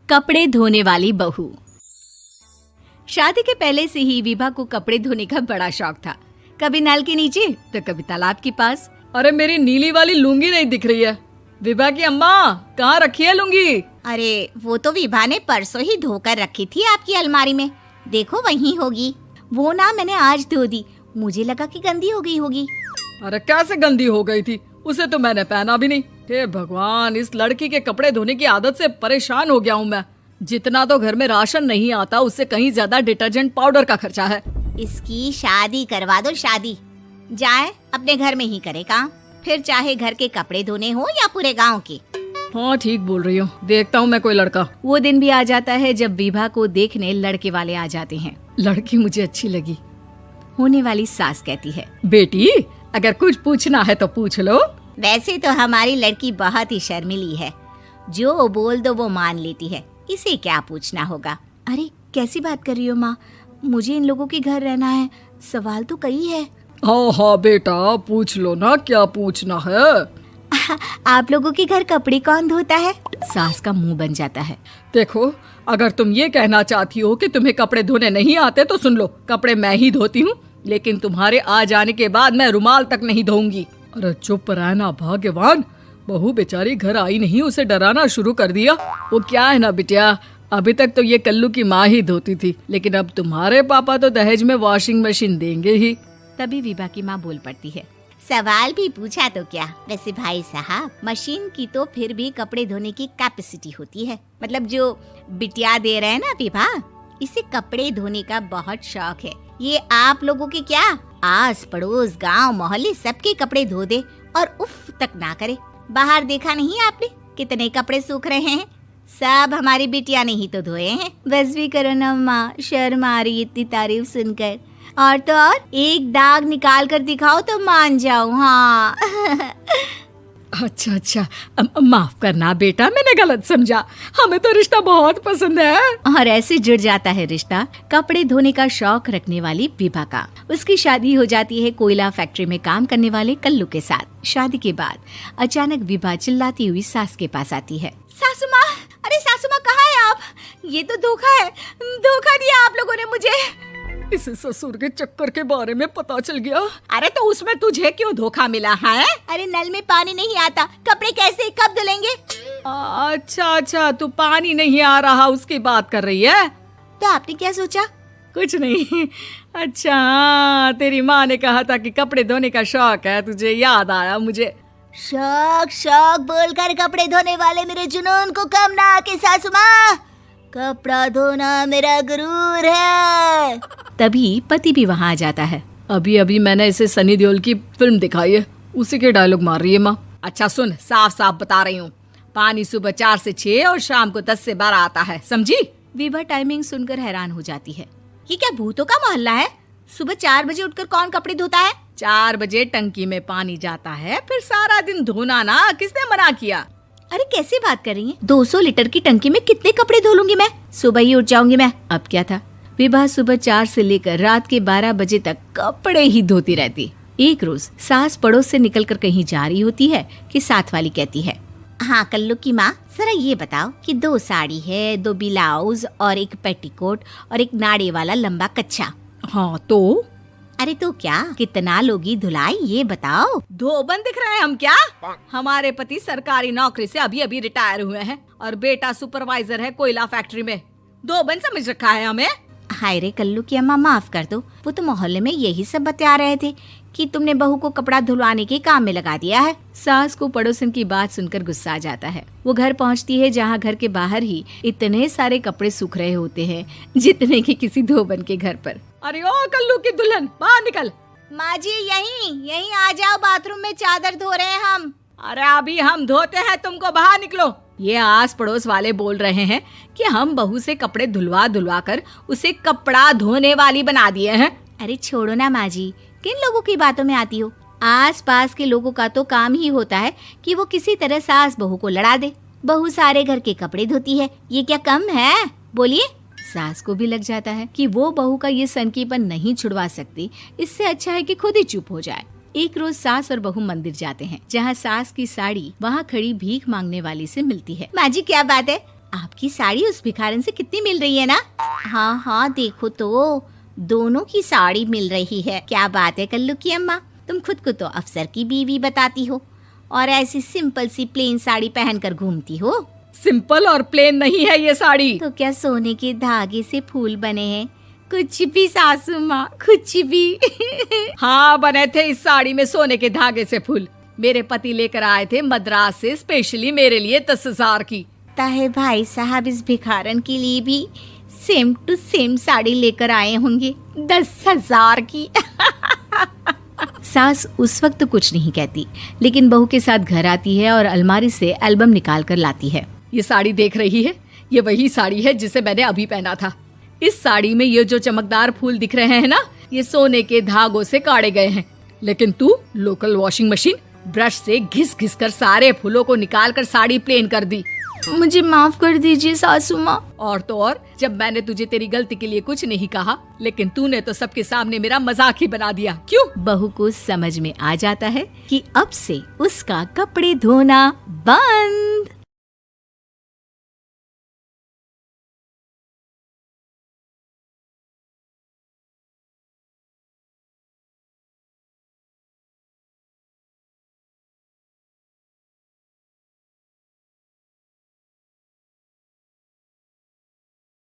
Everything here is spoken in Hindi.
कपड़े धोने वाली बहू। शादी के पहले से ही विभा को कपड़े धोने का बड़ा शौक था। कभी नल के नीचे तो कभी तालाब के पास। अरे मेरी नीली वाली लुंगी नहीं दिख रही है। विभा की अम्मा, कहाँ रखी है लुंगी? अरे वो तो विभा ने परसों ही धोकर रखी थी आपकी अलमारी में, देखो वहीं होगी। वो ना मैंने आज धो दी, मुझे लगा कि गंदी हो गई होगी। अरे कैसे गंदी हो गई थी? उसे तो मैंने पहना भी नहीं। हे भगवान, इस लड़की के कपड़े धोने की आदत से परेशान हो गया हूँ मैं। जितना तो घर में राशन नहीं आता, उससे कहीं ज्यादा डिटर्जेंट पाउडर का खर्चा है। इसकी शादी करवा दो, शादी जाए अपने घर में ही करे काम, फिर चाहे घर के कपड़े धोने हो या पूरे गांव के। हाँ ठीक बोल रही हो, देखता हूँ मैं कोई लड़का। वो दिन भी आ जाता है जब विभा को देखने लड़के वाले आ जाते हैं। लड़की मुझे अच्छी लगी। होने वाली सास कहती है, बेटी अगर कुछ पूछना है तो पूछ लो। वैसे तो हमारी लड़की बहुत ही शर्मीली है, जो बोल दो वो मान लेती है, इसे क्या पूछना होगा। अरे कैसी बात कर रही हो माँ, मुझे इन लोगों के घर रहना है, सवाल तो कई है। हाँ हाँ बेटा, पूछ लो ना, क्या पूछना है। आप लोगों के घर कपड़े कौन धोता है? सास का मुंह बन जाता है। देखो, अगर तुम ये कहना चाहती हो कि तुम्हें कपड़े धोने नहीं आते तो सुन लो, कपड़े मैं ही धोती हूँ, लेकिन तुम्हारे आ जाने के बाद मैं रुमाल तक नहीं धोऊंगी। अरे चुप रहना भाग्यवान, बहू बेचारी घर आई नहीं, उसे डराना शुरू कर दिया। वो क्या है ना बिटिया, अभी तक तो ये कल्लू की माँ ही धोती थी, लेकिन अब तुम्हारे पापा तो दहेज में वॉशिंग मशीन देंगे ही। तभी विभा की माँ बोल पड़ती है, सवाल भी पूछा तो क्या। वैसे भाई साहब, मशीन की तो फिर भी कपड़े धोने की कैपेसिटी होती है, मतलब जो बिटिया दे रहे हैं ना विभा, इसे कपड़े धोने का बहुत शौक है। ये आप लोगों के क्या, आस पड़ोस गांव मोहल्ले सबके कपड़े धो दे और उफ तक ना करे। बाहर देखा नहीं आपने कितने कपड़े सूख रहे हैं, सब हमारी बिटिया ने ही तो धोए हैं। बस भी करो ना माँ, शर्म आ रही इतनी तारीफ सुनकर। और तो और एक दाग निकाल कर दिखाओ तो मान जाऊं। हाँ अच्छा, माफ करना बेटा, मैंने गलत समझा। हमें तो रिश्ता बहुत पसंद है। और ऐसे जुड़ जाता है रिश्ता कपड़े धोने का शौक रखने वाली विभा का। उसकी शादी हो जाती है कोयला फैक्ट्री में काम करने वाले कल्लू के साथ। शादी के बाद अचानक विभा चिल्लाती हुई सास के पास आती है। सासू माँ, अरे सासू माँ कहाँ है आप? ये तो धोखा है, धोखा दिया आप लोगों ने मुझे। इसे ससुर के चक्कर के बारे में पता चल गया। अरे तो उसमें तुझे क्यों धोखा मिला है? अरे नल में पानी नहीं आता, कपड़े कैसे कब धुलेंगे? अच्छा, तू पानी नहीं आ रहा उसकी बात कर रही है। तो आपने क्या सोचा? कुछ नहीं। अच्छा, तेरी माँ ने कहा था कि कपड़े धोने का शौक है तुझे, याद आया मुझे। शौक बोलकर कपड़े धोने वाले मेरे जुनून को कम ना आके सासू माँ, कपड़ा धोना मेरा गुरूर है। तभी पति भी वहाँ आ जाता है। अभी मैंने इसे सनी देओल की फिल्म दिखाई है, उसी के डायलॉग मार रही है माँ। अच्छा सुन, साफ बता रही हूँ, पानी सुबह 4 से 6 और शाम को 10 से 12 आता है, समझी? विभा टाइमिंग सुनकर हैरान हो जाती है। ये क्या भूतों का मोहल्ला है? सुबह 4 बजे उठकर कौन कपड़े धोता है? 4 बजे टंकी में पानी जाता है, फिर सारा दिन धोना ना, किसने मना किया? अरे कैसी बात कर रही हैं? 200 लीटर की टंकी में कितने कपड़े धो लूंगी मैं, सुबह ही उठ जाऊंगी मैं। अब क्या था, विभा सुबह 4 से लेकर रात के 12 बजे तक कपड़े ही धोती रहती। एक रोज सास पड़ोस से निकलकर कहीं जा रही होती है कि साथ वाली कहती है, हाँ कल्लू की माँ, जरा ये बताओ कि 2 साड़ी है, 2 ब्लाउज और एक पेटीकोट और एक नाड़े वाला लंबा कच्छा। हाँ तो? अरे तो क्या, कितना लोगी धुलाई ये बताओ। धोबन दिख रहे हैं हम क्या? हमारे पति सरकारी नौकरी से अभी रिटायर हुए हैं और बेटा सुपरवाइजर है कोयला फैक्ट्री में। धोबन समझ रखा है हमें। हाय रे कल्लू की अम्मा, माफ कर दो, वो तो मोहल्ले में यही सब बता रहे थे कि तुमने बहू को कपड़ा धुलवाने के काम में लगा दिया है। सास को पड़ोसन की बात सुनकर गुस्सा आ जाता है। वो घर पहुंचती है जहां घर के बाहर ही इतने सारे कपड़े सूख रहे होते हैं जितने कि किसी धोबन के घर पर। अरे ओ कल्लू की दुल्हन, बाहर निकल। माँ जी यहीं आ जाओ, बाथरूम में चादर धो रहे हैं हम। अरे अभी हम धोते हैं, तुमको बाहर निकलो। ये आस पड़ोस वाले बोल रहे हैं कि हम बहू से कपड़े धुलवा कर उसे कपड़ा धोने वाली बना दिए हैं। अरे छोड़ो ना माँ जी, किन लोगों की बातों में आती हो? आस पास के लोगों का तो काम ही होता है कि वो किसी तरह सास बहू को लड़ा दे। बहू सारे घर के कपड़े धोती है, ये क्या कम है? बोलिए। सास को भी लग जाता है कि वो बहू का ये सनकीपन नहीं छुड़वा सकती, इससे अच्छा है कि खुद ही चुप हो जाए। एक रोज सास और बहू मंदिर जाते हैं, जहाँ सास की साड़ी वहाँ खड़ी भीख मांगने वाली से मिलती है। माँ जी क्या बात है, आपकी साड़ी उस भिखारन से कितनी मिल रही है ना? हाँ हाँ देखो तो, दोनों की साड़ी मिल रही है। क्या बात है कल्लू की अम्मा, तुम खुद को तो अफसर की बीवी बताती हो और ऐसी सिंपल सी प्लेन साड़ी पहनकर घूमती हो। सिंपल और प्लेन नहीं है ये साड़ी। तो क्या सोने के धागे से फूल बने हैं? कुछ भी सासू माँ, कुछ भी। हाँ बने थे इस साड़ी में सोने के धागे से फूल। मेरे पति लेकर आए थे मद्रास से स्पेशली मेरे लिए 10,000 की। ताहे भाई साहब इस भिखारन के लिए भी सेम टू सेम साड़ी लेकर आए होंगे 10,000 की। सास उस वक्त तो कुछ नहीं कहती, लेकिन बहू के साथ घर आती है और अलमारी से एल्बम निकाल कर लाती है। ये साड़ी देख रही है, ये वही साड़ी है जिसे मैंने अभी पहना था। इस साड़ी में ये जो चमकदार फूल दिख रहे हैं ना, ये सोने के धागों से काढ़े गए हैं। लेकिन तू लोकल वॉशिंग मशीन ब्रश से घिस घिस कर सारे फूलों को निकाल कर साड़ी प्लेन कर दी। मुझे माफ कर दीजिए सासू माँ। और तो और, जब मैंने तुझे तेरी गलती के लिए कुछ नहीं कहा, लेकिन तूने तो सबके सामने मेरा मजाक ही बना दिया। क्यों? बहू को समझ में आ जाता है कि अब से उसका कपड़े धोना बंद।